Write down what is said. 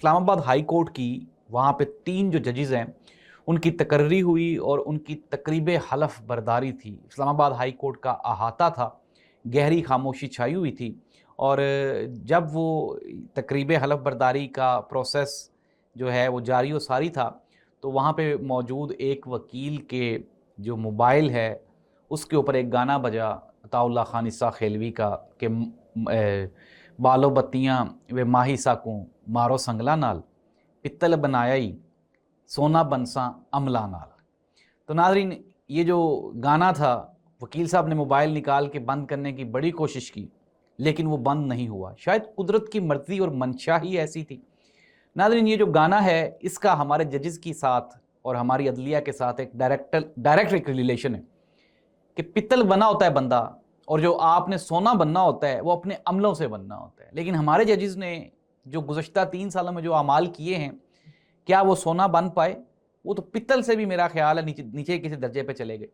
اسلام آباد high court کی وہاں پہ 3 جو ججز ہیں ان کی تقرری ہوئی اور ان کی تقریب حلف برداری تھی. اسلام آباد ہائی کورٹ کا احاطہ تھا, گہری خاموشی چھائی ہوئی تھی, اور جب وہ تقریب حلف برداری کا پروسیس جو ہے وہ جاری و ساری تھا تو وہاں پہ موجود ایک وکیل کے جو موبائل ہے اس کے اوپر ایک گانا بجا عطاء اللہ خان عیسیٰ خیلوی کا کہ بالو بتیاں و ماہی ساکوں مارو سنگلا نال پتل بنایائی سونا بنساں عملہ نال. تو ناظرین, یہ جو گانا تھا وکیل صاحب نے موبائل نکال کے بند کرنے کی بڑی کوشش کی لیکن وہ بند نہیں ہوا. شاید قدرت کی مرضی اور منشا ہی ایسی تھی. ناظرین, یہ جو گانا ہے اس کا ہمارے ججز کے ساتھ اور ہماری عدلیہ کے ساتھ ایک ڈائریکٹ ریلیشن ہے کہ پتل بنا ہوتا ہے بندہ, اور جو آپ نے سونا بننا ہوتا ہے وہ اپنے عملوں سے بننا ہوتا ہے. لیکن ہمارے ججز نے جو گزشتہ 3 سالوں میں جو اعمال کیے ہیں, کیا وہ سونا بن پائے؟ وہ تو پتل سے بھی میرا خیال ہے نیچے کسی درجے پہ چلے گئے.